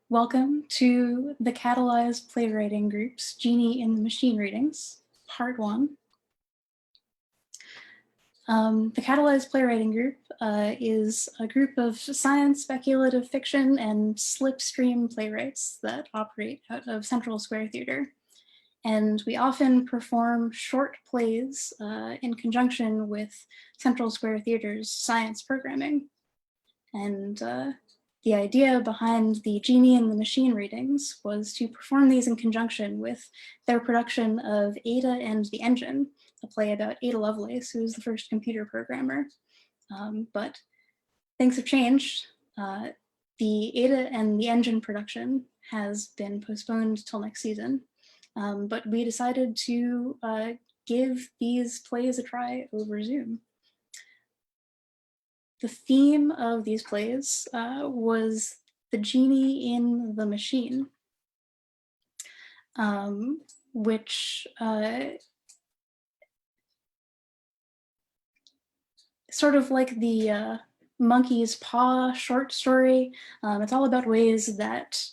Welcome to the Catalyzed Playwriting Group's Genie in the Machine readings, part 1. The Catalyzed Playwriting Group is a group of science, speculative fiction, and slipstream playwrights that operate out of Central Square Theatre. And we often perform short plays in conjunction with Central Square Theatre's science programming. And the idea behind the Genie in the Machine readings was to perform these in conjunction with their production of Ada and the Engine, a play about Ada Lovelace, who was the first computer programmer. But things have changed. The Ada and the Engine production has been postponed till next season. But we decided to give these plays a try over Zoom. The theme of these plays was the Genie in the Machine, which sort of like the Monkey's Paw short story. It's all about ways that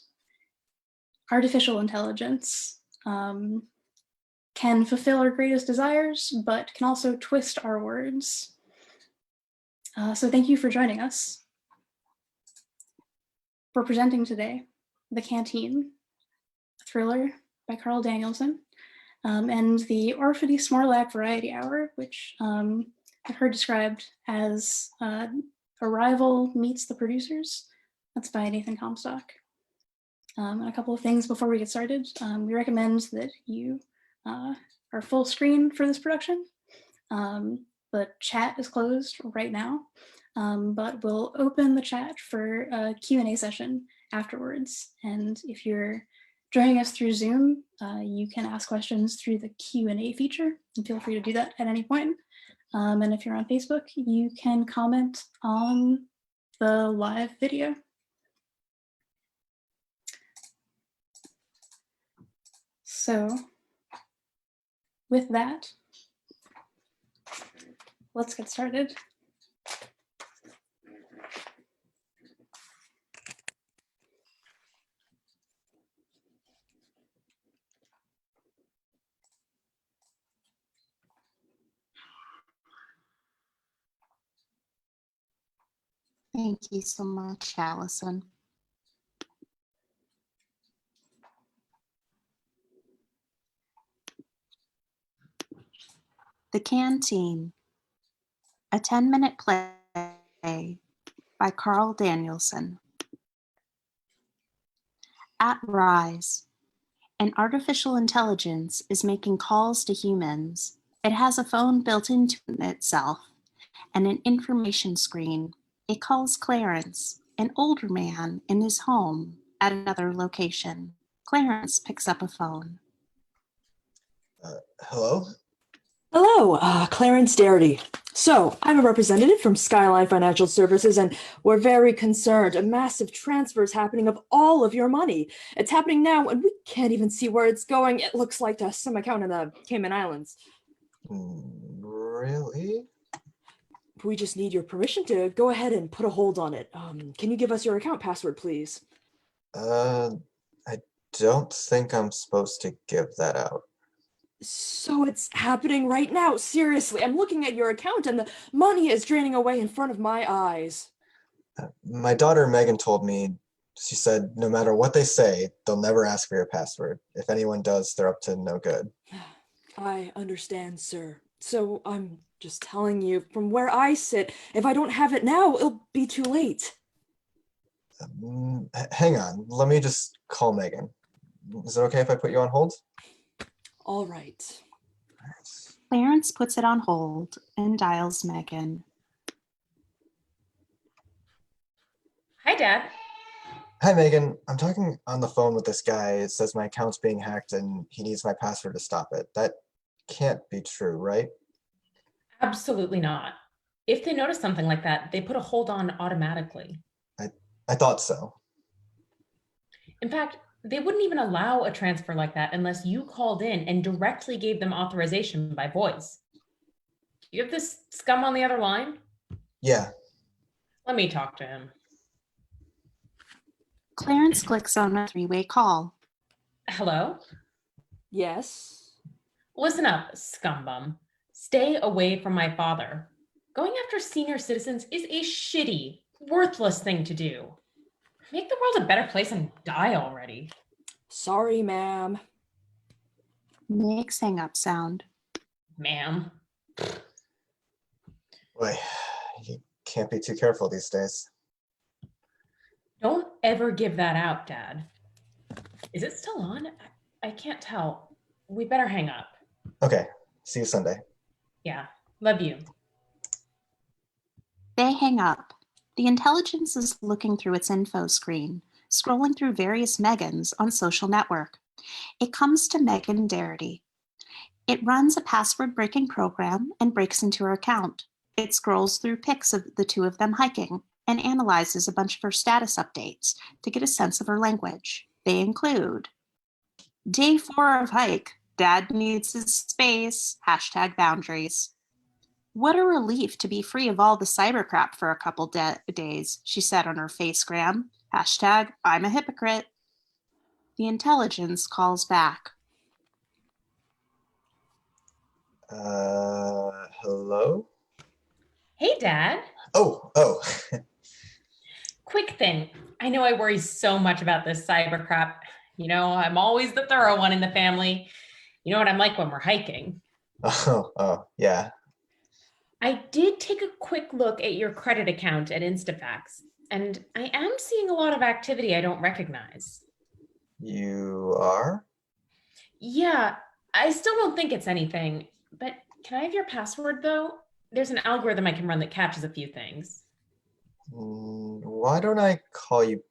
artificial intelligence can fulfill our greatest desires, but can also twist our words. So thank you for joining us. We're presenting today The Canteen, a thriller by Carl Danielson, and the Orphidy Smorlack Variety Hour, which I've heard described as Arrival Meets the Producers. That's by Nathan Comstock. And a couple of things before we get started. We recommend that you are full screen for this production. The chat is closed right now, but we'll open the chat for a Q&A session afterwards. And if you're joining us through Zoom, you can ask questions through the Q&A feature, and feel free to do that at any point. And if you're on Facebook, you can comment on the live video. So with that, let's get started. Thank you so much, Allison. The Canteen, a 10-minute play by Carl Danielson. At Rise, an artificial intelligence is making calls to humans. It has a phone built into itself and an information screen. It calls Clarence, an older man in his home at another location. Clarence picks up a phone. Hello? Hello, Clarence Darity. So, I'm a representative from Skyline Financial Services, and we're very concerned. A massive transfer is happening of all of your money. It's happening now, and we can't even see where it's going. It looks like to some account in the Cayman Islands. Really? We just need your permission to go ahead and put a hold on it. Can you give us your account password, please? I don't think I'm supposed to give that out. So it's happening right now. Seriously, I'm looking at your account and the money is draining away in front of my eyes. My daughter Meghan told me, she said, no matter what they say, they'll never ask for your password. If anyone does, they're up to no good. I understand, sir. So I'm just telling you, from where I sit, if I don't have it now, it'll be too late. Hang on, let me just call Meghan. Is it okay if I put you on hold? All right. Clarence puts it on hold and dials Meghan. Hi, Dad. Hi, Meghan. I'm talking on the phone with this guy. It says my account's being hacked and he needs my password to stop it. That can't be true, right? Absolutely not. If they notice something like that, they put a hold on automatically. I thought so. In fact, they wouldn't even allow a transfer like that unless you called in and directly gave them authorization by voice. You have this scum on the other line? Yeah. Let me talk to him. Clarence clicks on a three-way call. Hello? Yes? Listen up, scumbum. Stay away from my father. Going after senior citizens is a shitty, worthless thing to do. Make the world a better place and die already. Sorry, ma'am. Makes hang-up sound. Ma'am. Boy, you can't be too careful these days. Don't ever give that out, Dad. Is it still on? I can't tell. We better hang up. Okay, see you Sunday. Yeah, love you. They hang up. The intelligence is looking through its info screen, scrolling through various Meghans on social network. It comes to Meghan Darity. It runs a password-breaking program and breaks into her account. It scrolls through pics of the two of them hiking and analyzes a bunch of her status updates to get a sense of her language. They include Day 4 of hike. Dad needs his space. #boundaries. What a relief to be free of all the cyber crap for a couple days, she said on her Facegram. #I'm a hypocrite. The intelligence calls back. Hello? Hey, Dad. Oh. Quick thing. I know I worry so much about this cyber crap. You know, I'm always the thorough one in the family. You know what I'm like when we're hiking. Oh, yeah. I did take a quick look at your credit account at Instafax, and I am seeing a lot of activity I don't recognize. You are? Yeah, I still don't think it's anything, but can I have your password though? There's an algorithm I can run that catches a few things. Why don't I call you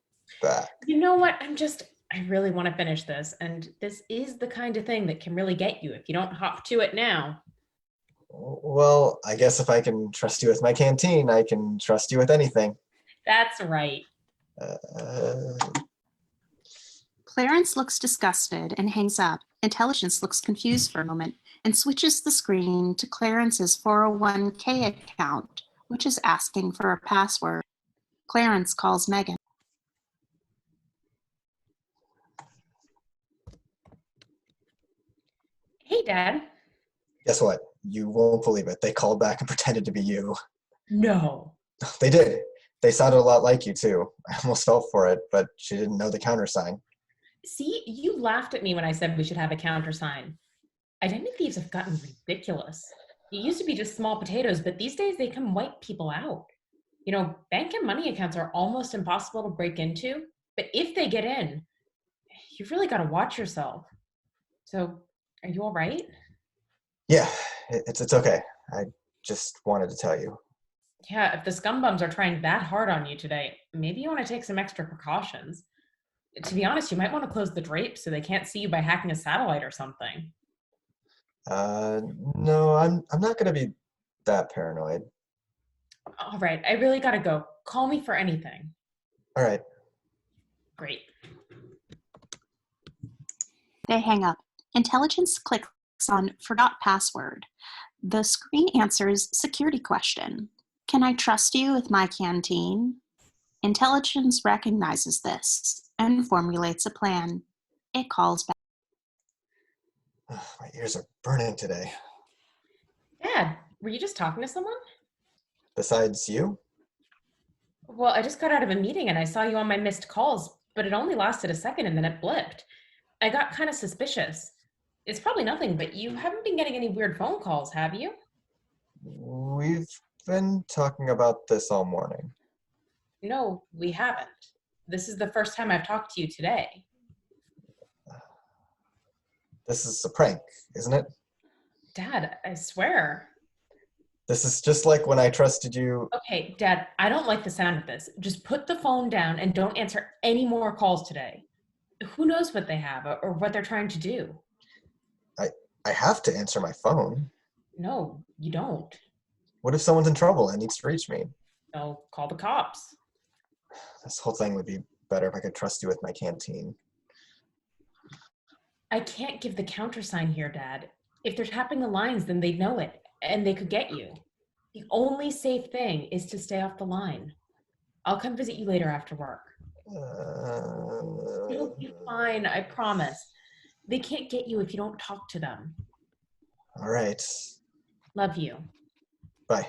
back? You know what? I really want to finish this, and this is the kind of thing that can really get you if you don't hop to it now. Well, I guess if I can trust you with my canteen, I can trust you with anything. That's right. Clarence looks disgusted and hangs up. Intelligence looks confused for a moment and switches the screen to Clarence's 401k account, which is asking for a password. Clarence calls Meghan. Hey, Dad. Guess what? You won't believe it. They called back and pretended to be you. No. They did. They sounded a lot like you, too. I almost fell for it, but she didn't know the countersign. See, you laughed at me when I said we should have a countersign. Identity thieves have gotten ridiculous. It used to be just small potatoes, but these days they can wipe people out. You know, bank and money accounts are almost impossible to break into, but if they get in, you've really got to watch yourself. So, are you all right? Yeah, it's okay. I just wanted to tell you. Yeah, if the scumbums are trying that hard on you today, maybe you want to take some extra precautions. To be honest, you might want to close the drapes so they can't see you by hacking a satellite or something. No, I'm not gonna be that paranoid. All right, I really gotta go. Call me for anything. All right. Great. They hang up. Intelligence clicks on Forgot Password. The screen answers security question. Can I trust you with my canteen? Intelligence recognizes this and formulates a plan. It calls back. My ears are burning today. Dad, were you just talking to someone? Besides you? Well, I just got out of a meeting and I saw you on my missed calls, but it only lasted a second and then it blipped. I got kind of suspicious. It's probably nothing, but you haven't been getting any weird phone calls, have you? We've been talking about this all morning. No, we haven't. This is the first time I've talked to you today. This is a prank, isn't it? Dad, I swear. This is just like when I trusted you. Okay, Dad, I don't like the sound of this. Just put the phone down and don't answer any more calls today. Who knows what they have or what they're trying to do? I have to answer my phone. No, you don't. What if someone's in trouble and needs to reach me? No, call the cops. This whole thing would be better if I could trust you with my canteen. I can't give the countersign here, Dad. If they're tapping the lines, then they'd know it, and they could get you. The only safe thing is to stay off the line. I'll come visit you later after work. It'll be fine, I promise. They can't get you if you don't talk to them. All right. Love you. Bye.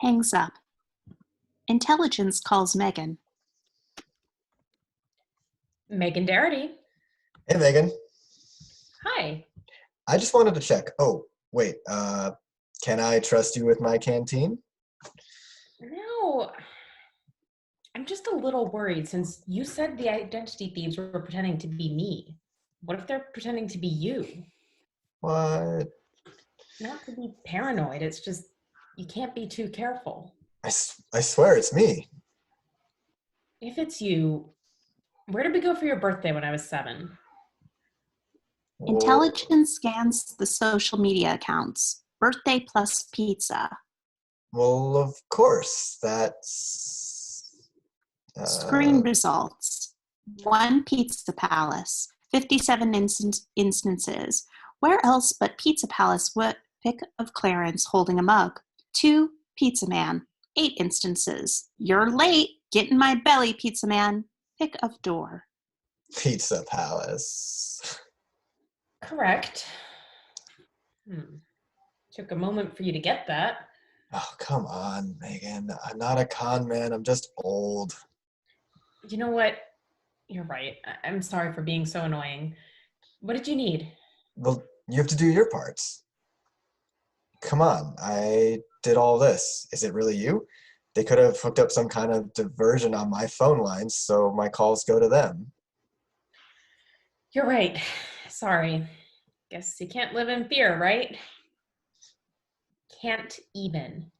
Hangs up. Intelligence calls Meghan. Meghan Darity. Hey, Meghan. Hi. I just wanted to check. Oh, wait. Can I trust you with my canteen? No, I'm just a little worried since you said the identity thieves were pretending to be me. What if they're pretending to be you? What? Not to be paranoid, it's just you can't be too careful. I swear it's me. If it's you, where did we go for your birthday when I was 7? Intelligence scans the social media accounts. Birthday plus pizza. Well, of course. That's... Screen results. 1 Pizza Palace. 57 instances. Where else but Pizza Palace would pic of Clarence holding a mug? 2 Pizza Man. 8 instances. You're late. Get in my belly, Pizza Man. Pic of door. Pizza Palace. Correct. Took a moment for you to get that. Oh, come on, Meghan. I'm not a con man. I'm just old. You know what? You're right. I'm sorry for being so annoying. What did you need? Well, you have to do your parts. Come on, I did all this. Is it really you? They could have hooked up some kind of diversion on my phone lines, so my calls go to them. You're right. Sorry. Guess you can't live in fear, right? Can't even.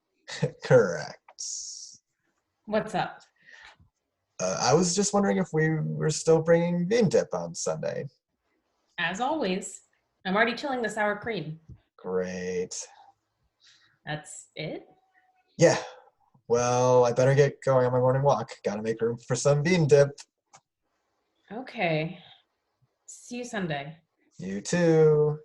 Correct. What's up? I was just wondering if we were still bringing bean dip on Sunday. As always, I'm already chilling the sour cream. Great. That's it? Yeah. Well, I better get going on my morning walk. Gotta make room for some bean dip. Okay. See you Sunday. You too.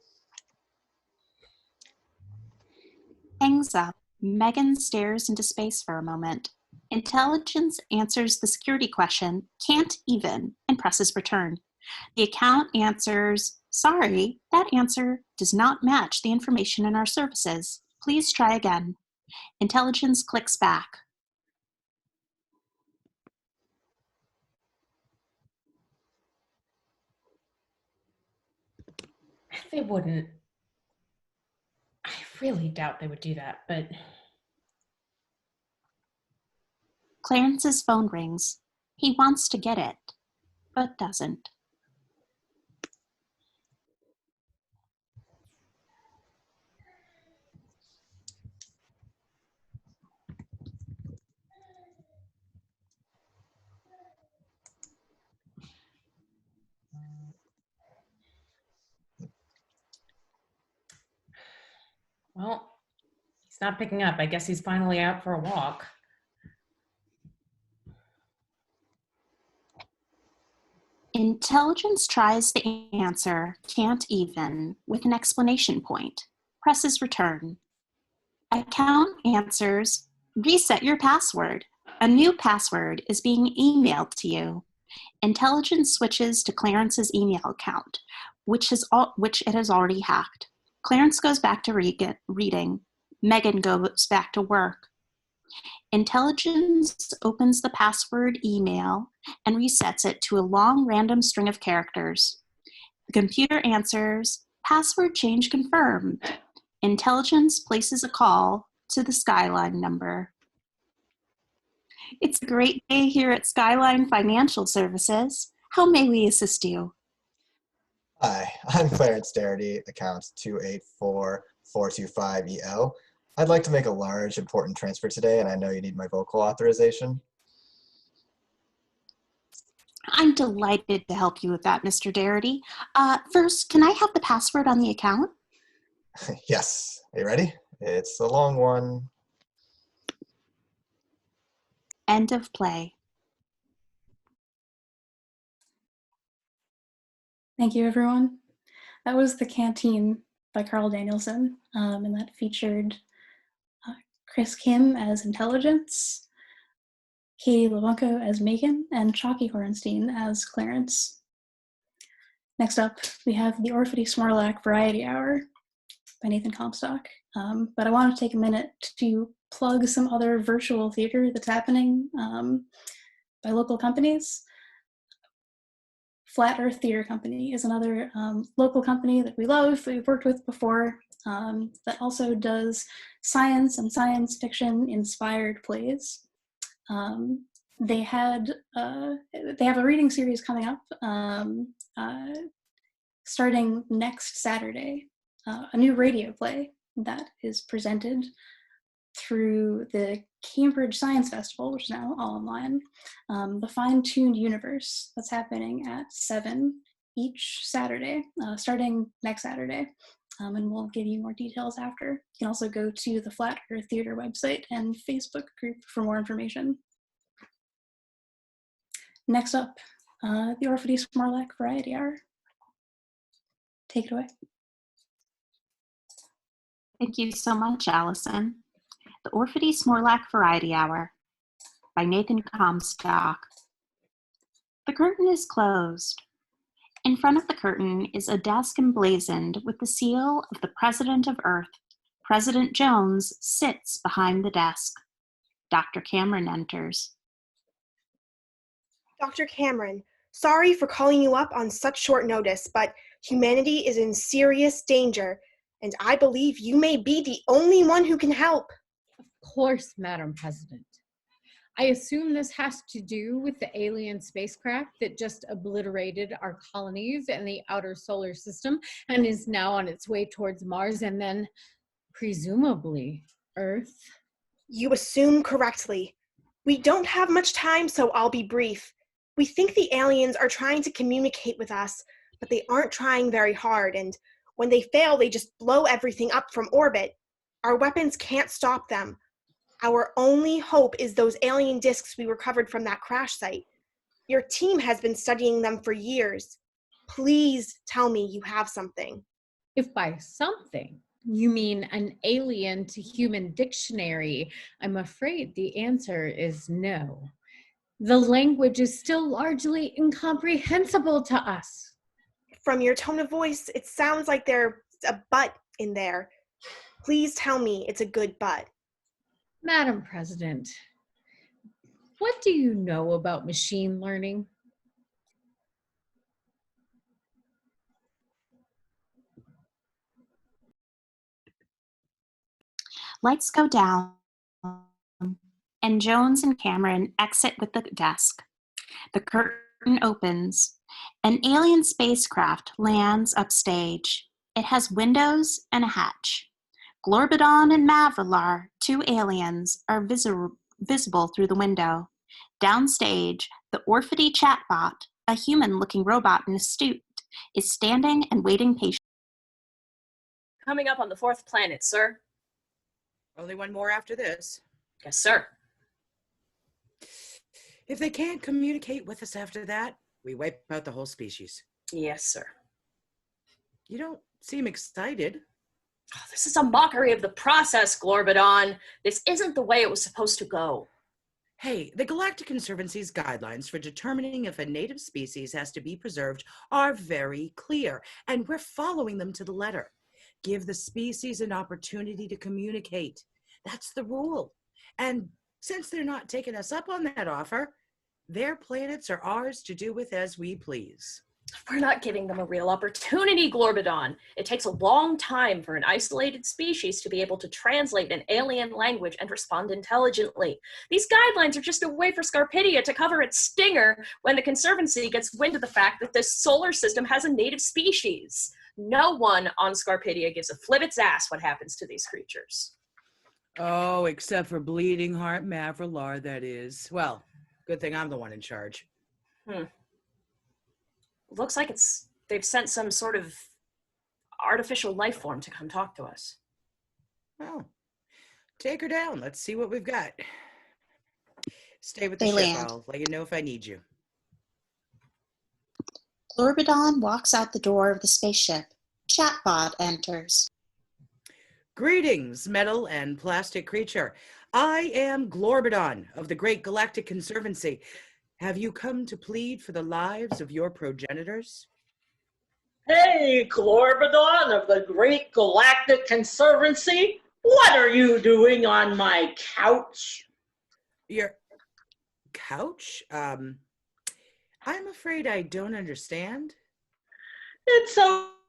Hangs up. Meghan stares into space for a moment. Intelligence answers the security question, can't even, and presses return. The account answers, sorry, that answer does not match the information in our services. Please try again. Intelligence clicks back. They wouldn't. I really doubt they would do that, but Clarence's phone rings. He wants to get it, but doesn't. well, he's not picking up. I guess he's finally out for a walk. Intelligence tries to answer, can't even, with an exclamation point. Presses return. Account answers, reset your password. A new password is being emailed to you. Intelligence switches to Clarence's email account, which it has already hacked. Clarence goes back to reading. Meghan goes back to work. Intelligence opens the password email and resets it to a long random string of characters. The computer answers, password change confirmed. Intelligence places a call to the Skyline number. It's a great day here at Skyline Financial Services. How may we assist you? Hi, I'm Clarence Darity, account 284425EL. I'd like to make a large, important transfer today, and I know you need my vocal authorization. I'm delighted to help you with that, Mr. Darity. First, can I have the password on the account? Yes. Are you ready? It's a long one. End of play. Thank you, everyone. That was The Canteen by Carl Danielson, and that featured Kris Kim as Intelligence, Katie Labounko as Meghan, and Chalkey Horenstein as Clarence. Next up, we have the Orphidy Smorlack Variety Hour by Nathan Comstock. But I want to take a minute to plug some other virtual theater that's happening by local companies. Flat Earth Theater Company is another local company that we love, that we've worked with before, that also does science and science fiction inspired plays. They have a reading series coming up starting next Saturday, a new radio play that is presented through the Cambridge Science Festival, which is now all online, the Fine-Tuned Universe, that's happening at 7 each Saturday, starting next Saturday, and we'll give you more details after. You can also go to the Flat Earth Theater website and Facebook group for more information. Next up, the Orphidy Smorlack Variety Hour. Take it away. Thank you so much, Allison. The Orphidy Smorlack Variety Hour by Nathan Comstock. The curtain is closed. In front of the curtain is a desk emblazoned with the seal of the President of Earth. President Jones sits behind the desk. Dr. Cameron enters. Dr. Cameron, sorry for calling you up on such short notice, but humanity is in serious danger, and I believe you may be the only one who can help. Of course, Madam President. I assume this has to do with the alien spacecraft that just obliterated our colonies and the outer solar system and is now on its way towards Mars and then, presumably, Earth. You assume correctly. We don't have much time, so I'll be brief. We think the aliens are trying to communicate with us, but they aren't trying very hard, and when they fail, they just blow everything up from orbit. Our weapons can't stop them. Our only hope is those alien discs we recovered from that crash site. Your team has been studying them for years. Please tell me you have something. If by something you mean an alien to human dictionary, I'm afraid the answer is no. The language is still largely incomprehensible to us. From your tone of voice, it sounds like there's a but in there. Please tell me it's a good but. Madam President, what do you know about machine learning? Lights go down, and Jones and Cameron exit with the desk. The curtain opens. An alien spacecraft lands upstage. It has windows and a hatch. Glorbodon and Mavralar, 2 aliens, are visible through the window. Downstage, the Orphidy chatbot, a human-looking robot in a suit, is standing and waiting patiently. Coming up on the 4th planet, sir. Only one more after this. Yes, sir. If they can't communicate with us after that, we wipe out the whole species. Yes, sir. You don't seem excited. Oh, this is a mockery of the process, Glorbodon. This isn't the way it was supposed to go. Hey, the Galactic Conservancy's guidelines for determining if a native species has to be preserved are very clear, and we're following them to the letter. Give the species an opportunity to communicate. That's the rule. And since they're not taking us up on that offer, their planets are ours to do with as we please. We're not giving them a real opportunity, Glorbodon. It takes a long time for an isolated species to be able to translate an alien language and respond intelligently. These guidelines are just a way for Scarpidia to cover its stinger when the Conservancy gets wind of the fact that this solar system has a native species. No one on Scarpidia gives a flibbit's ass what happens to these creatures. Oh, except for Bleeding Heart Mavralar, that is. Well, good thing I'm the one in charge. Looks like they've sent some sort of artificial life form to come talk to us. Oh, take her down. Let's see what we've got. Stay with the They ship. land. I'll let you know if I need you. Glorbodon walks out the door of the spaceship. Chatbot enters. Greetings, metal and plastic creature. I am Glorbodon of the Great Galactic Conservancy. Have you come to plead for the lives of your progenitors? Hey, Glorbodon of the Great Galactic Conservancy. What are you doing on my couch? Your couch? I'm afraid I don't understand. It's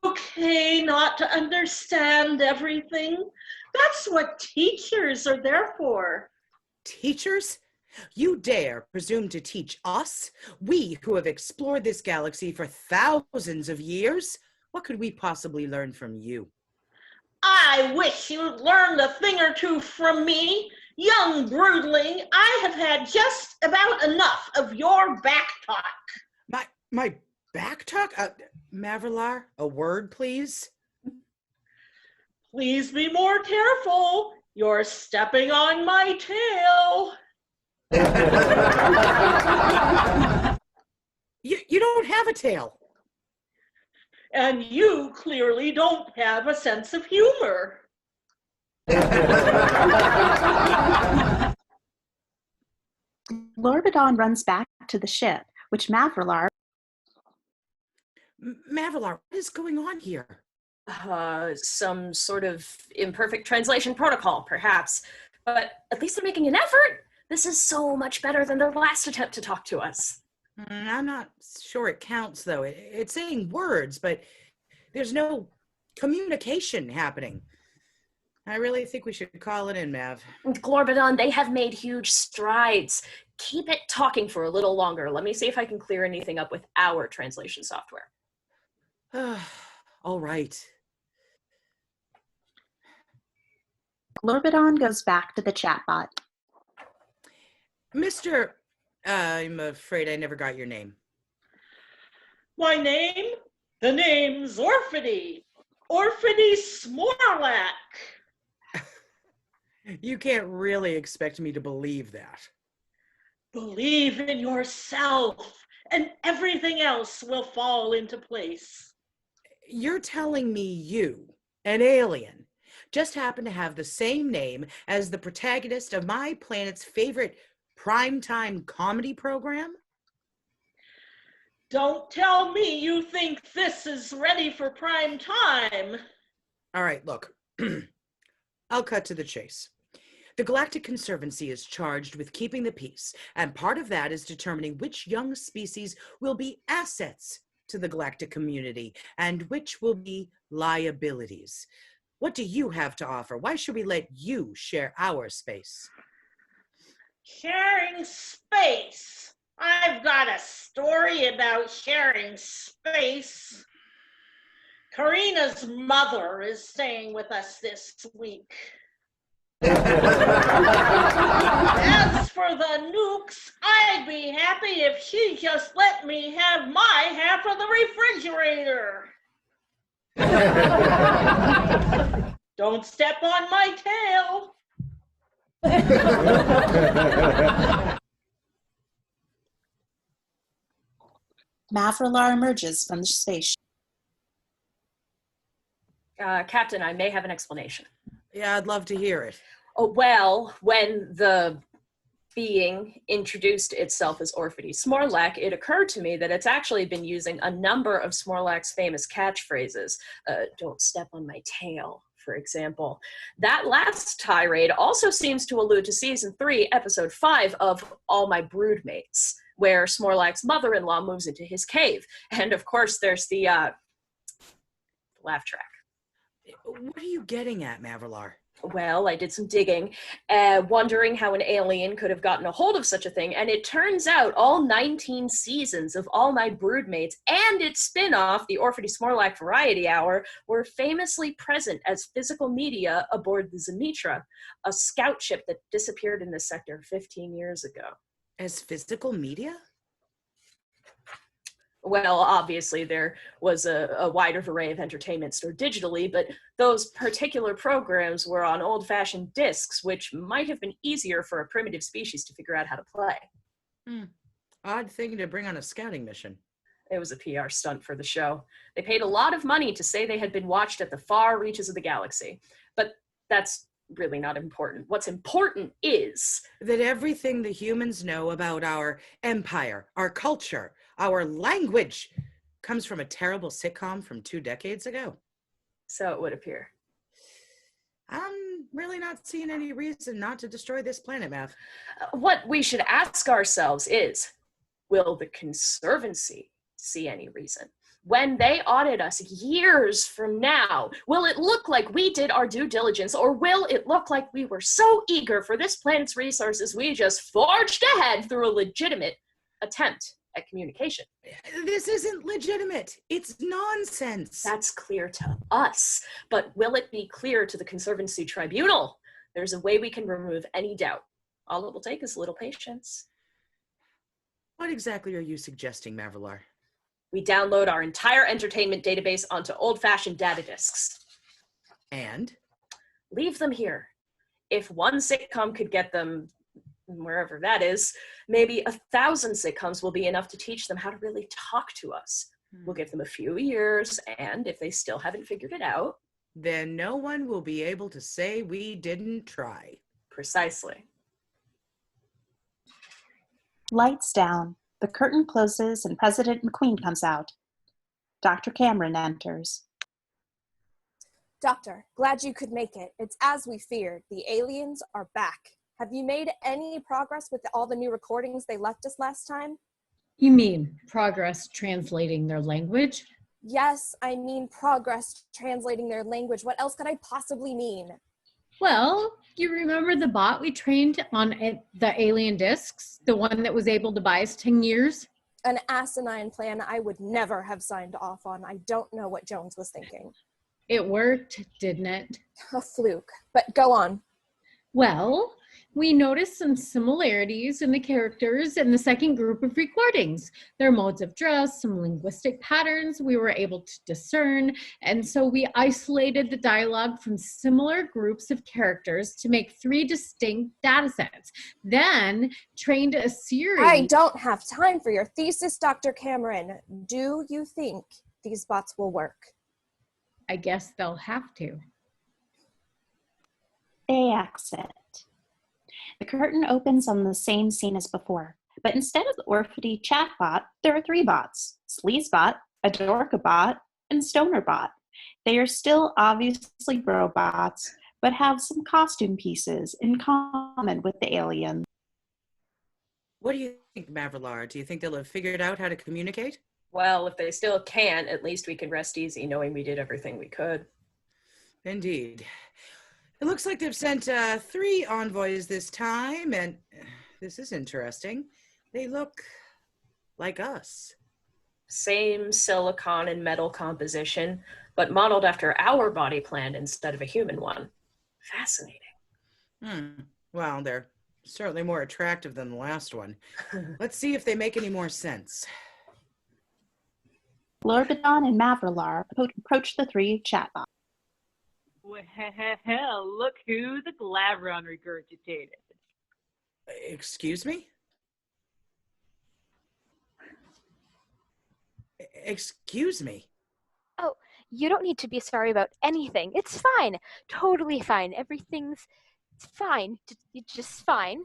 okay not to understand everything. That's what teachers are there for. Teachers? You dare presume to teach us? We who have explored this galaxy for thousands of years? What could we possibly learn from you? I wish you'd learned a thing or two from me. Young broodling, I have had just about enough of your back talk. My back talk? Mavralar, a word, please? Please be more careful. You're stepping on my tail. You don't have a tail. And you clearly don't have a sense of humor. Glorbodon runs back to the ship, which Mavralar. Mavralar, what is going on here? Some sort of imperfect translation protocol, perhaps. But at least they're making an effort. This is so much better than their last attempt to talk to us. I'm not sure it counts, though. It's saying words, but there's no communication happening. I really think we should call it in, Mav. Glorbodon, they have made huge strides. Keep it talking for a little longer. Let me see if I can clear anything up with our translation software. All right. Glorbodon goes back to the chatbot. Mr. I'm afraid I never got your name. My name? The name's Orphidy. Orphidy Smorlack. You can't really expect me to believe that. Believe in yourself, and everything else will fall into place. You're telling me you, an alien, just happen to have the same name as the protagonist of my planet's favorite primetime comedy program? Don't tell me you think this is ready for prime time. All right, look. I'll cut to the chase. The Galactic Conservancy is charged with keeping the peace, and part of that is determining which young species will be assets to the galactic community and which will be liabilities. What do you have to offer? Why should we let you share our space? Sharing space. I've got a story about sharing space. Karina's mother is staying with us this week. As for the nukes, I'd be happy if she just let me have my half of the refrigerator. Don't step on my tail. Mavralar emerges from the space. Captain, I may have an explanation. Yeah, I'd love to hear it. Oh, well, when the being introduced itself as Orphidy Smorlack, it occurred to me that it's actually been using a number of Smorlack's famous catchphrases. Don't step on my tail, for example. That last tirade also seems to allude to season 3, episode 5 of All My Broodmates, where Smorlack's mother-in-law moves into his cave. And of course, there's the laugh track. What are you getting at, Mavralar? Well, I did some digging, wondering how an alien could have gotten a hold of such a thing, and it turns out all 19 seasons of All My Broodmates and its spin-off, the Orphidy Smorlack Variety Hour, were famously present as physical media aboard the Zemitra, a scout ship that disappeared in this sector 15 years ago. As physical media? Well, obviously there was a wider array of entertainment stored digitally, but those particular programs were on old-fashioned discs, which might have been easier for a primitive species to figure out how to play. Odd thing to bring on a scouting mission. It was a PR stunt for the show. They paid a lot of money to say they had been watched at the far reaches of the galaxy, but that's really not important. What's important is that everything the humans know about our empire, our culture, our language comes from a terrible sitcom from 2 decades ago. So it would appear. I'm really not seeing any reason not to destroy this planet, Maeve. What we should ask ourselves is, will the Conservancy see any reason? When they audit us years from now, will it look like we did our due diligence, or will it look like we were so eager for this planet's resources we just forged ahead through a legitimate attempt at communication? This isn't legitimate. It's nonsense. That's clear to us, but will it be clear to the Conservancy Tribunal? There's a way we can remove any doubt. All it will take is a little patience. What exactly are you suggesting, Mavralar? We download our entire entertainment database onto old-fashioned data disks. And? Leave them here. If one sitcom could get them wherever that is, maybe 1,000 sitcoms will be enough to teach them how to really talk to us. We'll give them a few years, and if they still haven't figured it out, then no one will be able to say we didn't try. Precisely. Lights down. The curtain closes and President McQueen comes out. Dr. Cameron enters. Doctor, glad you could make it. It's as we feared. The aliens are back. Have you made any progress with all the new recordings they left us last time? You mean progress translating their language? Yes, I mean progress translating their language. What else could I possibly mean? Well, you remember the bot we trained on the alien discs? The one that was able to buy us 10 years? An asinine plan I would never have signed off on. I don't know what Jones was thinking. It worked, didn't it? A fluke. But go on. Well, we noticed some similarities in the characters in the second group of recordings. Their modes of dress, some linguistic patterns we were able to discern, and so we isolated the dialogue from similar groups of characters to make 3 distinct data sets. Then trained a series. I don't have time for your thesis, Dr. Cameron. Do you think these bots will work? I guess they'll have to. They exit. The curtain opens on the same scene as before, but instead of the Orphidy chatbot, there are 3 bots: Sleazebot, Adorkabot, and Stonerbot. They are still obviously robots, but have some costume pieces in common with the aliens. What do you think, Mavralar? Do you think they'll have figured out how to communicate? Well, if they still can't, at least we can rest easy knowing we did everything we could. Indeed. It looks like they've sent 3 envoys this time, and this is interesting. They look like us. Same silicon and metal composition, but modeled after our body plan instead of a human one. Fascinating. Well, they're certainly more attractive than the last one. Let's see if they make any more sense. Glorbodon and Mavralar approach the 3 chatbots. Well, look who the Glavron regurgitated. Excuse me? Excuse me? Oh, you don't need to be sorry about anything. It's fine. Totally fine. Everything's fine. It's just fine.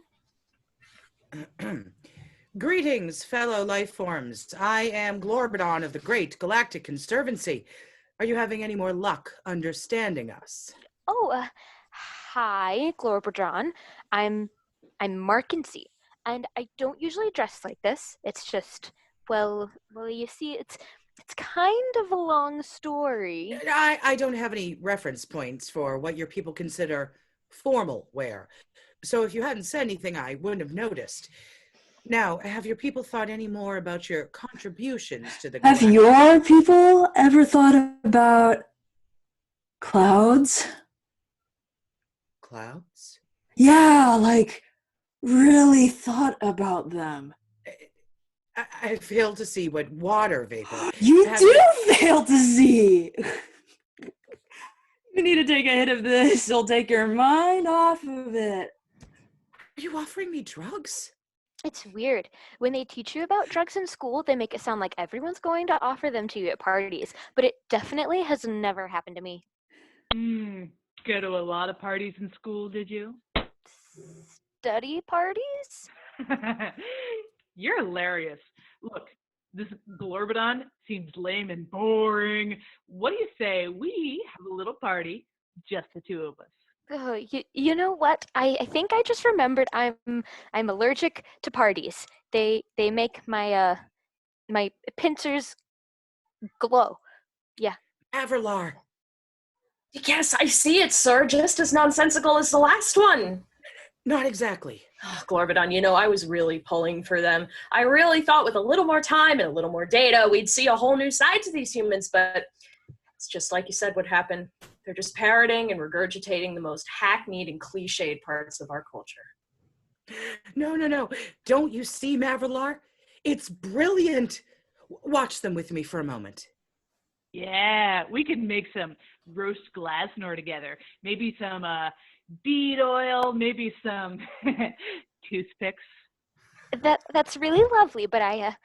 Greetings, fellow life forms. I am Glorbodon of the Great Galactic Conservancy. Are you having any more luck understanding us? Oh, hi, Glorbodon. I'm Markinsey, and I don't usually dress like this. It's just, well, you see, it's kind of a long story. I don't have any reference points for what your people consider formal wear. So if you hadn't said anything, I wouldn't have noticed. Now, have your people thought any more about your contributions to the Have your people ever thought about clouds? Clouds? Yeah, like really thought about them. I fail to see what water vapor... You do fail to see! You need to take a hit of this. It'll take your mind off of it. Are you offering me drugs? It's weird. When they teach you about drugs in school, they make it sound like everyone's going to offer them to you at parties, but it definitely has never happened to me. go to a lot of parties in school, did you? Study parties? You're hilarious. Look, this Glorbodon seems lame and boring. What do you say we have a little party, just the two of us? You know what? I think I just remembered I'm allergic to parties. They make my my pincers glow. Yeah. Mavralar. Yes, I see it, sir. Just as nonsensical as the last one. Not exactly. Oh, Glorbodon, you know, I was really pulling for them. I really thought with a little more time and a little more data, we'd see a whole new side to these humans, but it's just like you said would happen. They're just parroting and regurgitating the most hackneyed and cliched parts of our culture. No. Don't you see, Mavralar? It's brilliant. Watch them with me for a moment. Yeah, we could make some roast Glasnor together. Maybe some bead oil, maybe some toothpicks. That's really lovely, but I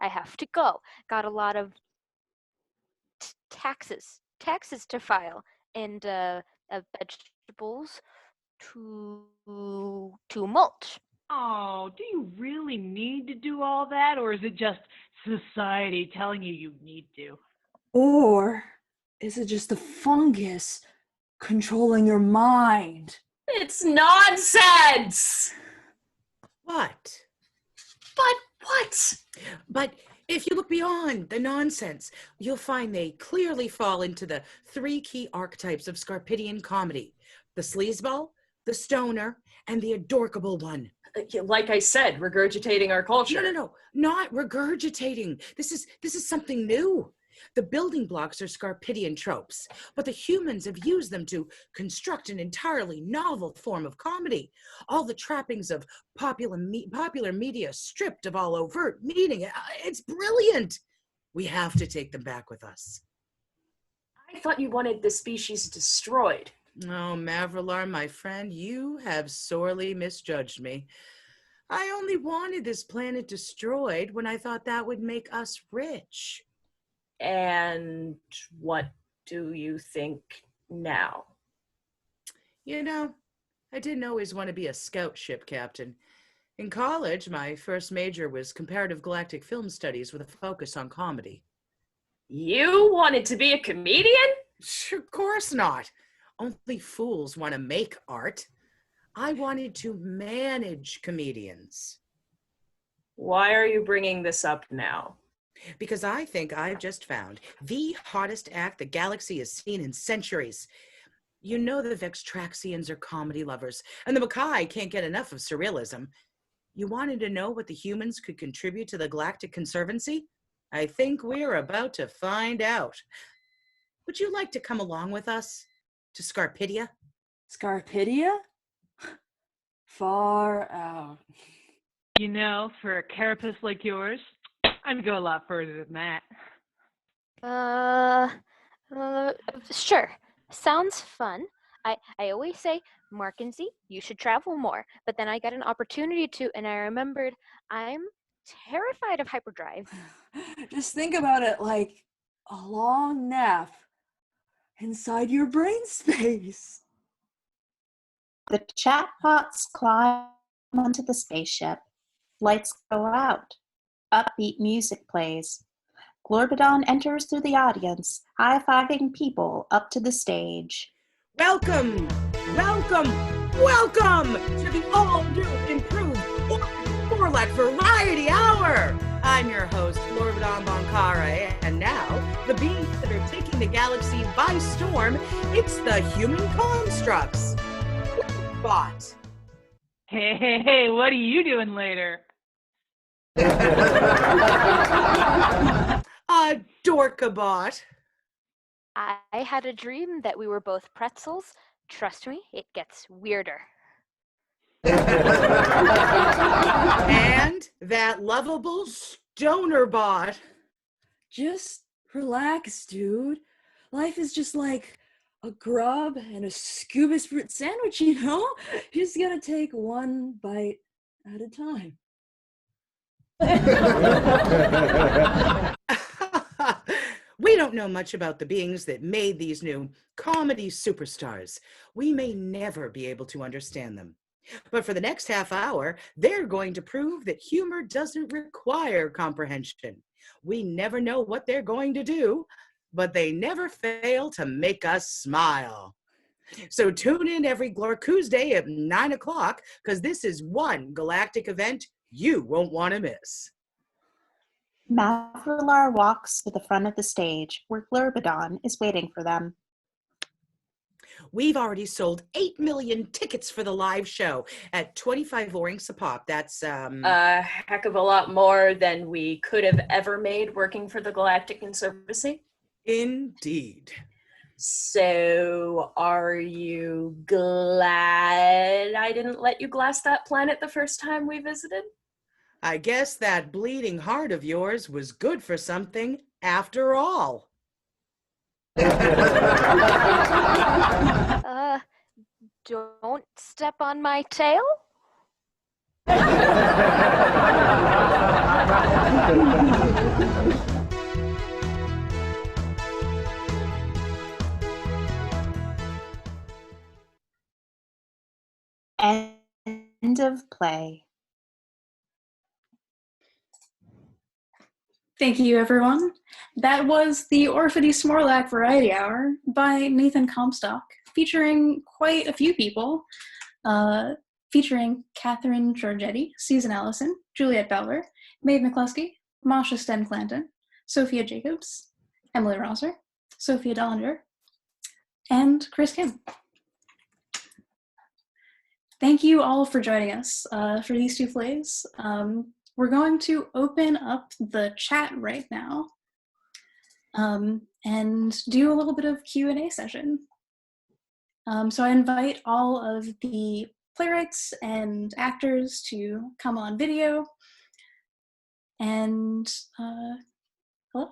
have to go. Got a lot of taxes to file, and vegetables to mulch. Oh, do you really need to do all that, or is it just society telling you need to? Or is it just the fungus controlling your mind? It's nonsense! What? But what? But if you look beyond the nonsense, you'll find they clearly fall into the three key archetypes of Scarpidian comedy: the sleazeball, the stoner, and the adorkable one. Like I said, regurgitating our culture. No, not regurgitating. This is something new. The building blocks are Scarpidian tropes, but the humans have used them to construct an entirely novel form of comedy. All the trappings of popular media stripped of all overt meaning. It's brilliant. We have to take them back with us. I thought you wanted the species destroyed. Oh, Mavralar, my friend, you have sorely misjudged me. I only wanted this planet destroyed when I thought that would make us rich. And what do you think now? You know, I didn't always want to be a scout ship captain. In college, my first major was comparative galactic film studies with a focus on comedy. You wanted to be a comedian? Of course not. Only fools want to make art. I wanted to manage comedians. Why are you bringing this up now? Because I think I've just found the hottest act the galaxy has seen in centuries. You know the Vextraxians are comedy lovers, and the Mackay can't get enough of surrealism. You wanted to know what the humans could contribute to the Galactic Conservancy? I think we're about to find out. Would you like to come along with us to Scarpidia? Scarpidia? Far out. You know, for a carapace like yours, I'd go a lot further than that. Sure. Sounds fun. I always say, Markinsey, you should travel more. But then I got an opportunity to, and I remembered I'm terrified of hyperdrive. Just think about it like a long nap inside your brain space. The chatbots climb onto the spaceship. Lights go out. Upbeat music plays. Glorbodon enters through the audience, high-fiving people up to the stage. Welcome to the all-new, improved Orphidy Smorlack Variety Hour! I'm your host, Glorbodon Bonkare, and now, the beings that are taking the galaxy by storm, it's the human constructs. Bot. Hey, what are you doing later? Adorkabot. I had a dream that we were both pretzels. Trust me, it gets weirder. And that lovable Stonerbot. Just relax, dude. Life is just like a grub and a scuba fruit sandwich, you know? You just gotta take one bite at a time. We don't know much about the beings that made these new comedy superstars, we may never be able to understand them. But for the next half hour, they're going to prove that humor doesn't require comprehension. We never know what they're going to do, but they never fail to make us smile. So tune in every Glorkuesday at 9 o'clock, because this is one galactic event you won't want to miss. Mavralar walks to the front of the stage, where Glorbodon is waiting for them. We've already sold 8 million tickets for the live show at 25 orings a pop. That's a heck of a lot more than we could have ever made working for the Galactic Conservancy. Indeed. So, are you glad I didn't let you glass that planet the first time we visited? I guess that bleeding heart of yours was good for something after all. Don't step on my tail? End of play. Thank you, everyone. That was the Orphidy Smorlack Variety Hour by Nathan Comstock, featuring quite a few people, featuring Catherine Giorgetti, Susan Ellison, Juliet Bowler, Maeve McCluskey, Masha Sten-Clanton, Sophia Jacobs, Emily Rosser, Sophia Dollinger, and Kris Kim. Thank you all for joining us for these two plays. We're going to open up the chat right now and do a little bit of Q&A session. So I invite all of the playwrights and actors to come on video. And hello?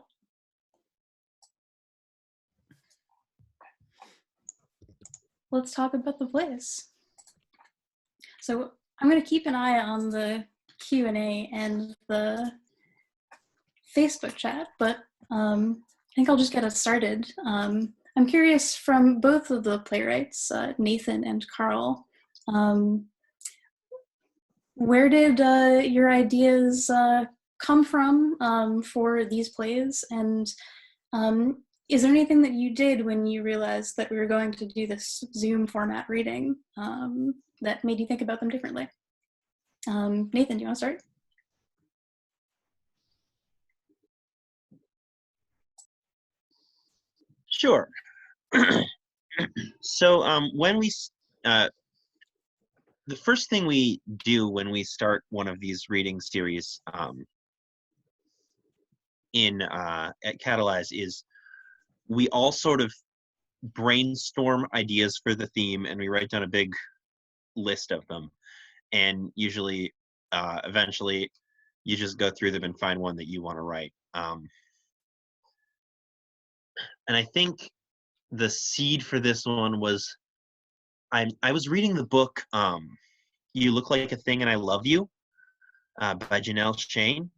Let's talk about the plays. So I'm going to keep an eye on the Q&A and the Facebook chat, but I think I'll just get us started. I'm curious from both of the playwrights, Nathan and Carl, where did your ideas come from for these plays? And is there anything that you did when you realized that we were going to do this Zoom format reading that made you think about them differently? Nathan, do you want to start? Sure. So when we, the first thing we do when we start one of these reading series at Catalyze is we all sort of brainstorm ideas for the theme, and we write down a big list of them. And usually, eventually, you just go through them and find one that you want to write. And I think the seed for this one was, I was reading the book, You Look Like a Thing and I Love You by Janelle Shane,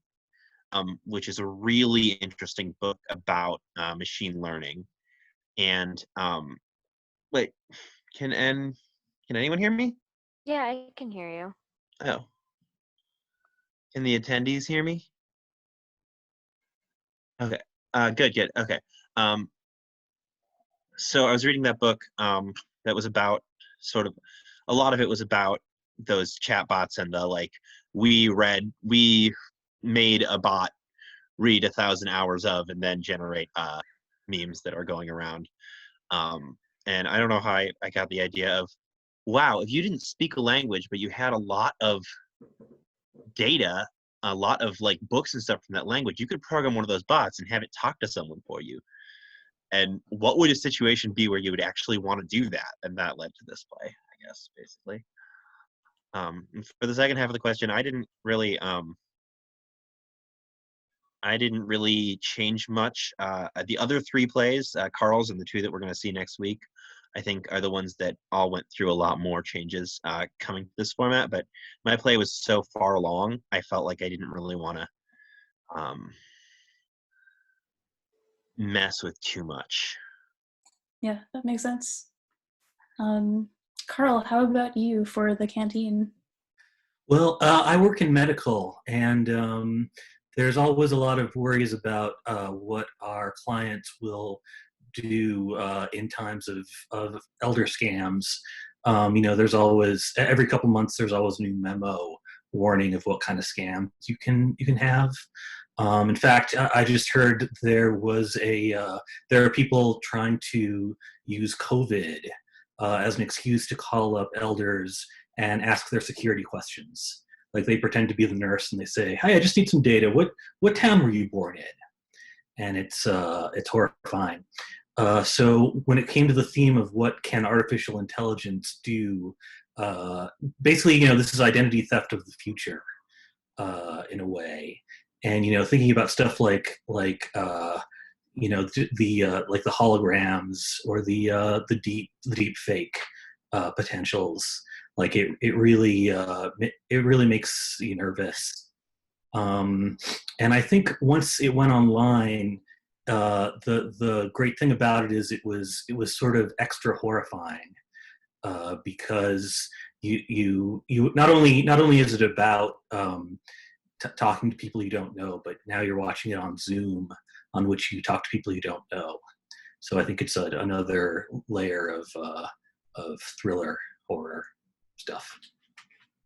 which is a really interesting book about machine learning. And wait, can anyone hear me? Yeah, I can hear you. Oh. Can the attendees hear me? Okay. Good. Okay. So I was reading that book that was about sort of, a lot of it was about those chatbots and the like, we made a bot read 1,000 hours of and then generate memes that are going around. And I don't know how I got the idea of, wow, if you didn't speak a language, but you had a lot of data, a lot of like books and stuff from that language, you could program one of those bots and have it talk to someone for you. And what would a situation be where you would actually want to do that? And that led to this play, I guess, basically. For the second half of the question, I didn't really change much. The other three plays, Carl's and the two that we're going to see next week, I think are the ones that all went through a lot more changes coming to this format. But my play was so far along, I felt like I didn't really want to mess with too much. Yeah, that makes sense. Carl, how about you for the canteen? Well, I work in medical, and there's always a lot of worries about what our clients will do in times of elder scams. There's always every couple months there's always a new memo warning of what kind of scams you can have. In fact, I just heard there are people trying to use COVID as an excuse to call up elders and ask their security questions. Like they pretend to be the nurse and they say, "Hi, I just need some data. What town were you born in?" And it's horrifying. So when it came to the theme of what can artificial intelligence do, basically, this is identity theft of the future in a way. And thinking about stuff like the holograms or the deep fake potentials. Like it really makes you nervous. And I think once it went online, the great thing about it is it was sort of extra horrifying because you not only is it about talking to people you don't know, but now you're watching it on Zoom, on which you talk to people you don't know. So I think it's another layer of thriller horror stuff.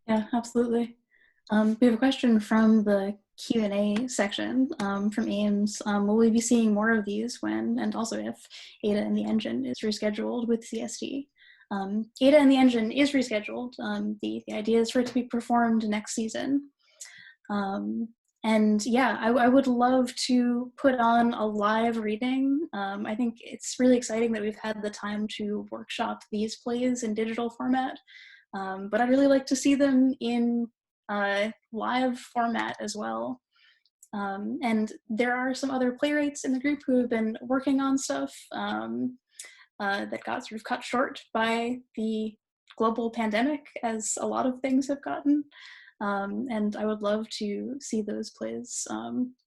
Yeah, absolutely. We have a question from the Q&A section from Ames. Will we be seeing more of these when, and also if, Ada and the Engine is rescheduled with CSD? Ada and the Engine is rescheduled. The idea is for it to be performed next season. And yeah, I would love to put on a live reading. I think it's really exciting that we've had the time to workshop these plays in digital format, but I'd really like to see them in live format as well. And there are some other playwrights in the group who have been working on stuff that got sort of cut short by the global pandemic, as a lot of things have gotten. And I would love to see those plays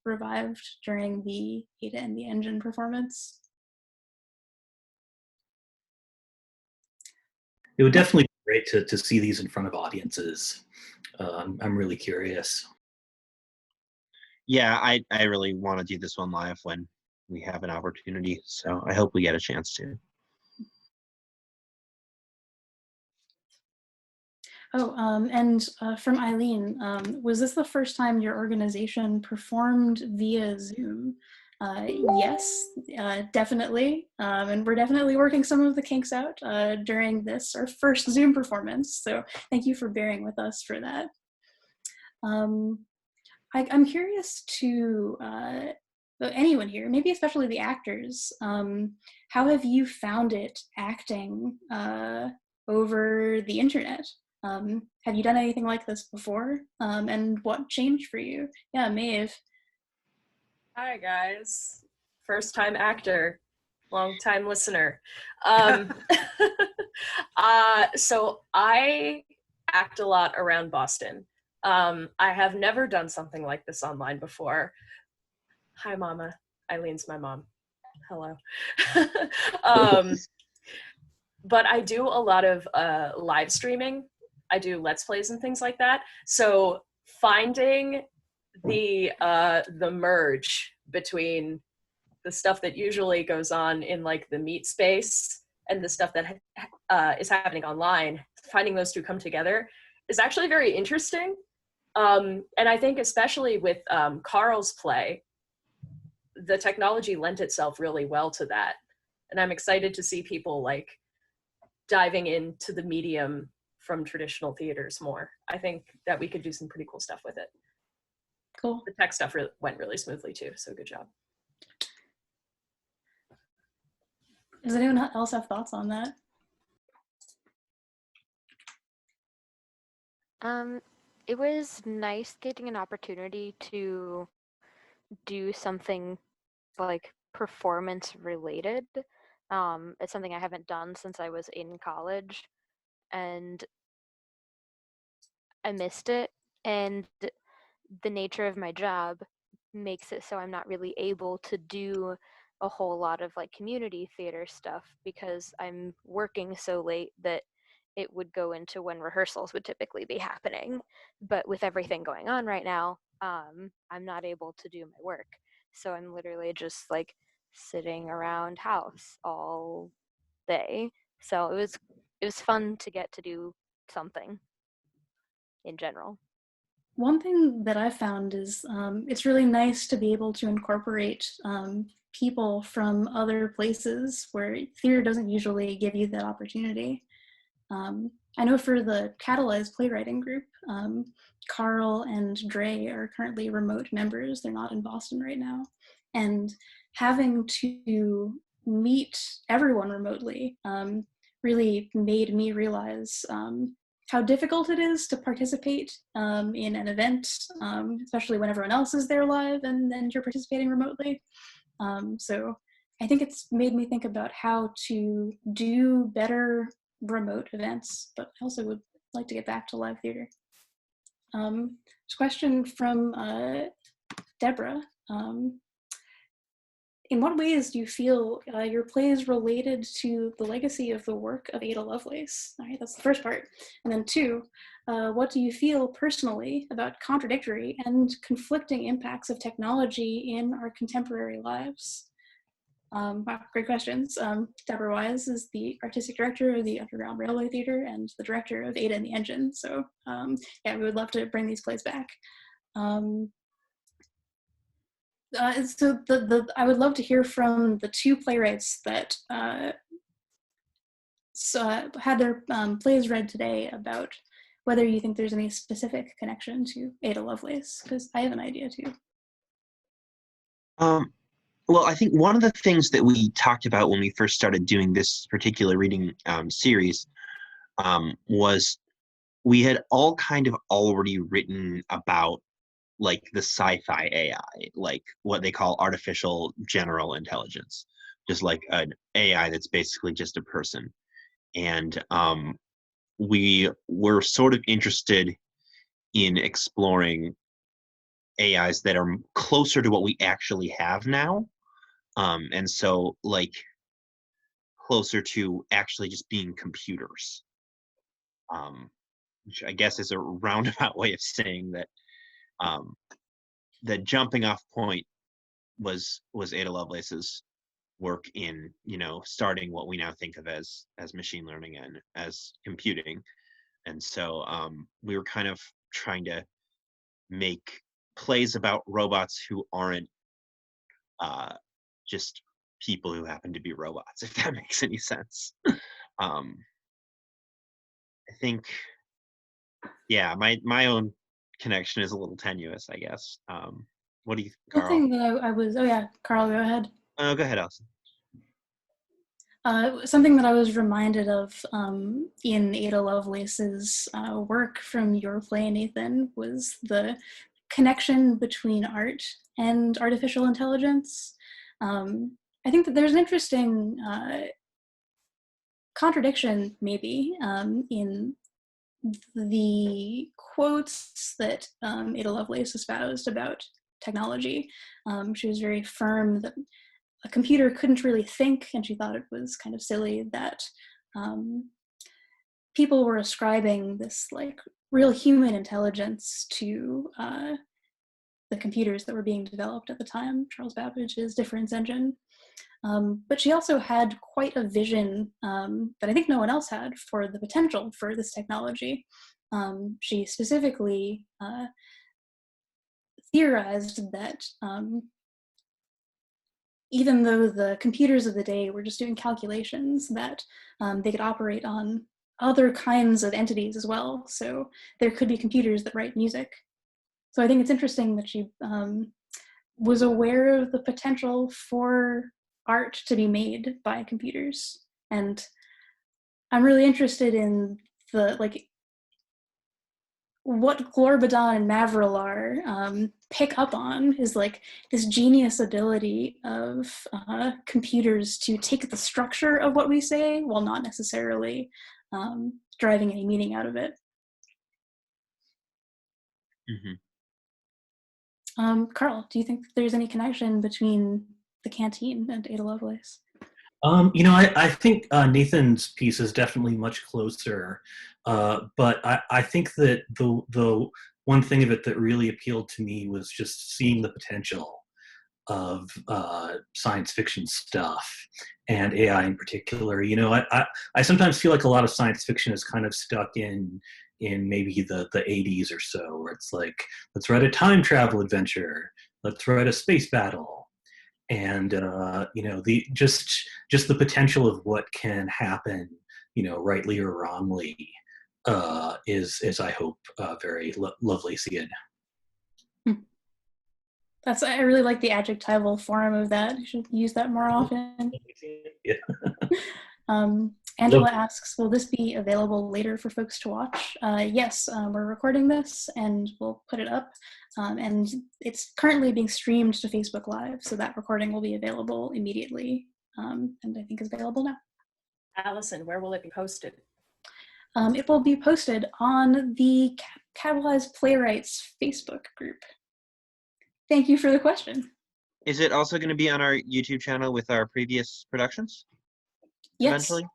revived during the Ada and the Engine performance. It would definitely be great to see these in front of audiences. I'm really curious. Yeah, I really want to do this one live when we have an opportunity, so I hope we get a chance to. Oh, and from Eileen, was this the first time your organization performed via Zoom? Yes, definitely. And we're definitely working some of the kinks out during this, our first Zoom performance. So thank you for bearing with us for that. I'm curious to anyone here, maybe especially the actors, how have you found it acting over the internet? Have you done anything like this before? And what changed for you? Yeah, Maeve. Hi guys, first time actor, long time listener. So I act a lot around Boston. I have never done something like this online before. Hi mama, Eileen's my mom. Hello. But I do a lot of live streaming. I do Let's Plays and things like that. So finding the merge between the stuff that usually goes on in like the meet space and the stuff that is happening online, finding those two come together is actually very interesting. And I think especially with Carl's play, the technology lent itself really well to that. And I'm excited to see people like diving into the medium from traditional theaters more. I think that we could do some pretty cool stuff with it. Cool. The tech stuff went really smoothly too, so good job. Does anyone else have thoughts on that? It was nice getting an opportunity to do something like performance related. It's something I haven't done since I was in college, and I missed it. And the nature of my job makes it so I'm not really able to do a whole lot of like community theater stuff because I'm working so late that it would go into when rehearsals would typically be happening. But with everything going on right now, I'm not able to do my work. So I'm literally just like sitting around house all day. So it was fun to get to do something in general. One thing that I found is it's really nice to be able to incorporate people from other places where theater doesn't usually give you that opportunity. I know for the Catalyzed playwriting group, Carl and Dre are currently remote members. They're not in Boston right now. And having to meet everyone remotely really made me realize how difficult it is to participate in an event, especially when everyone else is there live and then you're participating remotely. So I think it's made me think about how to do better remote events, but I also would like to get back to live theater. Question from Deborah. In what ways do you feel your play is related to the legacy of the work of Ada Lovelace? All right, that's the first part. And then 2, what do you feel personally about contradictory and conflicting impacts of technology in our contemporary lives? Wow, great questions. Deborah Wise is the artistic director of the Underground Railway Theater and the director of Ada and the Engine. So yeah, we would love to bring these plays back. So I would love to hear from the 2 playwrights that had their plays read today about whether you think there's any specific connection to Ada Lovelace, because I have an idea too. Well, I think one of the things that we talked about when we first started doing this particular reading series was we had all kind of already written about like the sci-fi AI, like what they call artificial general intelligence, just like an AI that's basically just a person. And we were sort of interested in exploring AIs that are closer to what we actually have now. And so like closer to actually just being computers, which I guess is a roundabout way of saying that the jumping off point was Ada Lovelace's work in, starting what we now think of as machine learning and as computing. And so we were kind of trying to make plays about robots who aren't just people who happen to be robots, if that makes any sense. I think, yeah, my own connection is a little tenuous, I guess. What do you think, Carl? The thing that I was, oh yeah, Carl, go ahead. Go ahead, Allison. Something that I was reminded of in Ada Lovelace's work from your play, Nathan, was the connection between art and artificial intelligence. I think that there's an interesting contradiction, maybe, in the quotes that Ada Lovelace espoused about technology. She was very firm that a computer couldn't really think, and she thought it was kind of silly that people were ascribing this like real human intelligence to the computers that were being developed at the time, Charles Babbage's difference engine. But she also had quite a vision that I think no one else had for the potential for this technology. She specifically theorized that even though the computers of the day were just doing calculations, that they could operate on other kinds of entities as well. So there could be computers that write music. So I think it's interesting that she was aware of the potential for art to be made by computers. And I'm really interested in what Glorbodon and Mavralar pick up on is like this genius ability of computers to take the structure of what we say while not necessarily driving any meaning out of it. Mm-hmm. Carl, do you think there's any connection between the Canteen and Ada Lovelace. I think Nathan's piece is definitely much closer, but I think that the one thing of it that really appealed to me was just seeing the potential of science fiction stuff and AI in particular. I sometimes feel like a lot of science fiction is kind of stuck in maybe the 80s or so, where it's like, let's write a time travel adventure, let's write a space battle. And the just the potential of what can happen, rightly or wrongly, is I hope very lovely seeing. I really like the adjectival form of that. You should use that more often. Yeah. Angela asks, will this be available later for folks to watch? Yes, we're recording this and we'll put it up. And it's currently being streamed to Facebook Live, so that recording will be available immediately, and I think is available now. Allison, where will it be posted? It will be posted on the Catalyzed Playwrights Facebook group. Thank you for the question. Is it also going to be on our YouTube channel with our previous productions? Yes. Eventually?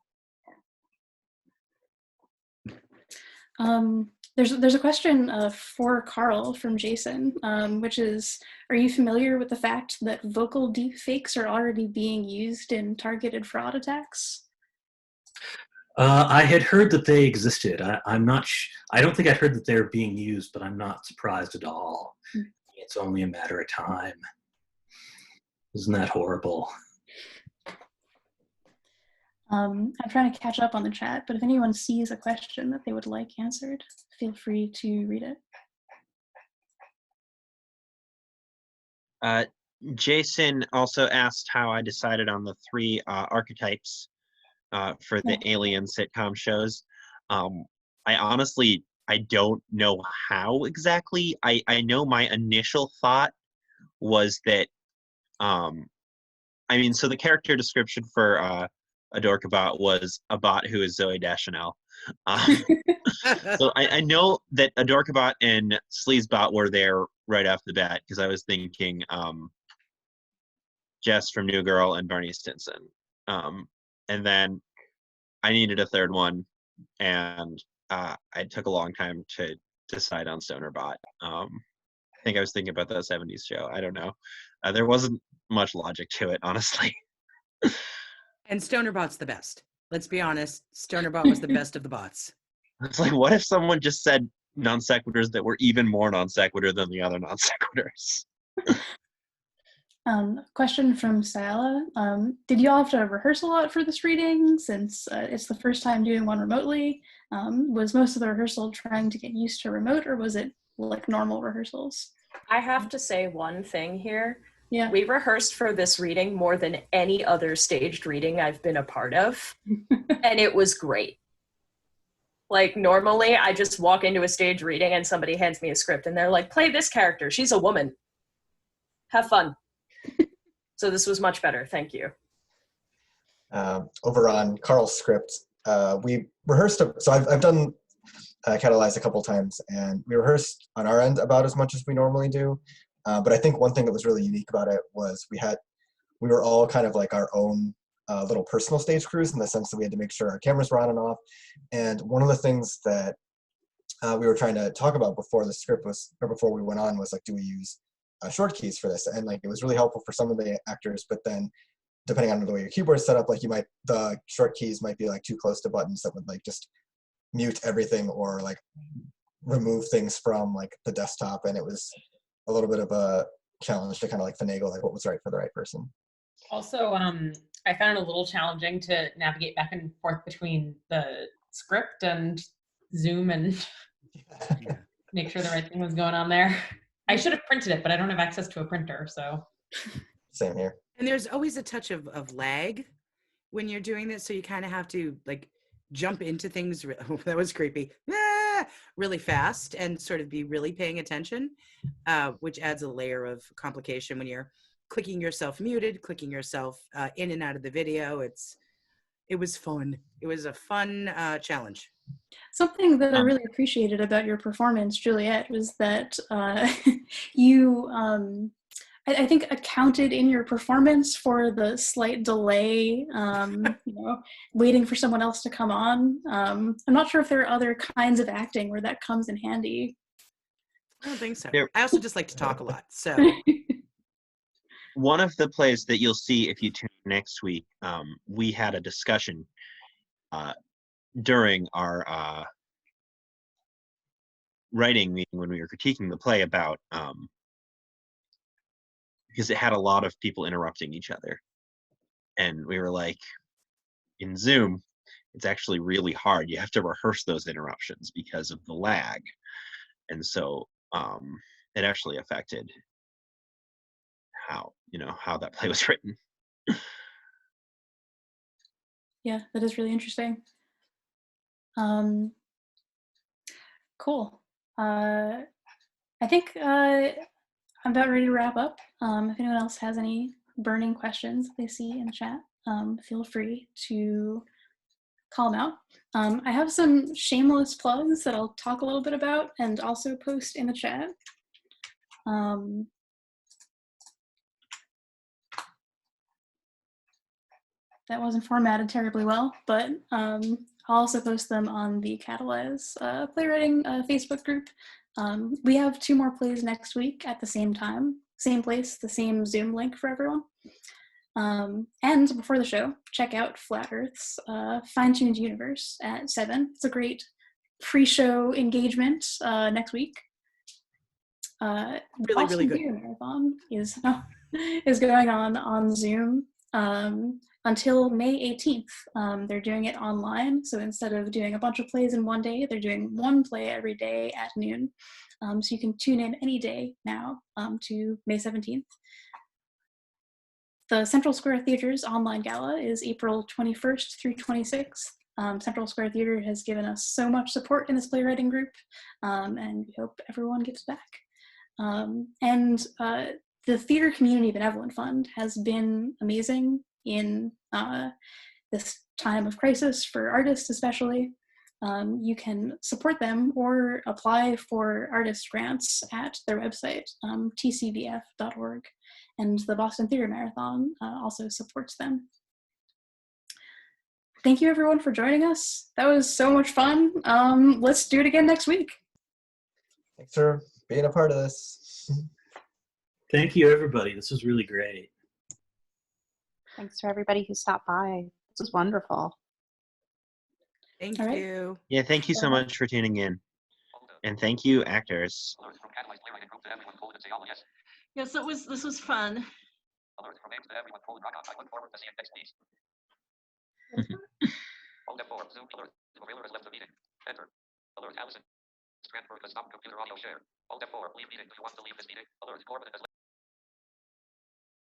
There's a question for Carl from Jason, which is, are you familiar with the fact that vocal deepfakes are already being used in targeted fraud attacks? I had heard that they existed. I'm not. I don't think I'd heard that they're being used, but I'm not surprised at all. It's only a matter of time. Isn't that horrible? I'm trying to catch up on the chat, but if anyone sees a question that they would like answered, feel free to read it. Jason also asked how I decided on the 3 archetypes for the alien sitcom shows. I don't know how exactly. I know my initial thought was that, so the character description for Adorkabot was a bot who is Zooey Deschanel. So I know that Adorkabot and Sleazebot were there right off the bat, because I was thinking Jess from New Girl and Barney Stinson. And then I needed a third one, and it took a long time to decide on Stonerbot. I think I was thinking about the 70s show. I don't know. There wasn't much logic to it, honestly. And Stonerbot's the best. Let's be honest. Stonerbot was the best of the bots. It's like, what if someone just said non sequiturs that were even more non sequitur than the other non sequiturs? Question from Sala. Did you all have to rehearse a lot for this reading, since it's the first time doing one remotely? Was most of the rehearsal trying to get used to remote, or was it like normal rehearsals? I have to say one thing here. Yeah. We rehearsed for this reading more than any other staged reading I've been a part of, and it was great. Like, normally I just walk into a stage reading and somebody hands me a script and they're like, play this character, she's a woman. Have fun. So this was much better, thank you. Over on Carl's script, we rehearsed, so I've done Catalyze a couple times, and we rehearsed on our end about as much as we normally do. But I think one thing that was really unique about it was we were all kind of like our own little personal stage crews, in the sense that we had to make sure our cameras were on and off. And one of the things that we were trying to talk about before the script before we went on was like, do we use short keys for this? And like, it was really helpful for some of the actors, but then depending on the way your keyboard is set up, like the short keys might be like too close to buttons that would like just mute everything or like remove things from like the desktop. And it was a little bit of a challenge to kind of like finagle like what was right for the right person. Also, I found it a little challenging to navigate back and forth between the script and Zoom and make sure the right thing was going on there. I should have printed it, but I don't have access to a printer, so. Same here. And there's always a touch of lag when you're doing this, so you kind of have to like jump into things, that was creepy, really fast, and sort of be really paying attention, which adds a layer of complication when you're clicking yourself muted, clicking yourself in and out of the video. It was fun. It was a fun challenge. Something that I really appreciated about your performance, Juliet, was that you I think accounted in your performance for the slight delay, waiting for someone else to come on. I'm not sure if there are other kinds of acting where that comes in handy. I don't think so. I also just like to talk a lot. So one of the plays that you'll see if you tune in next week, we had a discussion during our writing meeting when we were critiquing the play about because it had a lot of people interrupting each other, and we were like, in Zoom it's actually really hard. You have to rehearse those interruptions because of the lag, and so it actually affected how that play was written. Yeah, that is really interesting. Cool. I think I'm about ready to wrap up. If anyone else has any burning questions they see in the chat, feel free to call them out. I have some shameless plugs that I'll talk a little bit about and also post in the chat. That wasn't formatted terribly well, but I'll also post them on the Catalyze playwriting Facebook group. We have 2 more plays next week at the same time, same place, the same Zoom link for everyone. And before the show, check out Flat Earth's Fine-Tuned Universe at 7. It's a great pre-show engagement next week. Really good. Marathon is going on Zoom until May 18th. They're doing it online, so instead of doing a bunch of plays in one day, they're doing 1 play every day at noon. So you can tune in any day now to May 17th. The Central Square Theater's online gala is April 21st through 26th. Central Square Theater has given us so much support in this playwriting group, and we hope everyone gives back. The Theater Community Benevolent Fund has been amazing in this time of crisis for artists especially. You can support them or apply for artist grants at their website, tcbf.org, and the Boston Theater Marathon also supports them. Thank you everyone for joining us. That was so much fun. Let's do it again next week. Thanks for being a part of this. Thank you, everybody. This was really great. Thanks for everybody who stopped by. This was wonderful. Thank All right. you. Yeah, thank you so much for tuning in. And thank you, actors. Yes, this was fun. Allison. Strandberg has stopped computer audio share. Alt F4. Leave meeting. Do you want to leave this meeting? Alert. Glorbodon has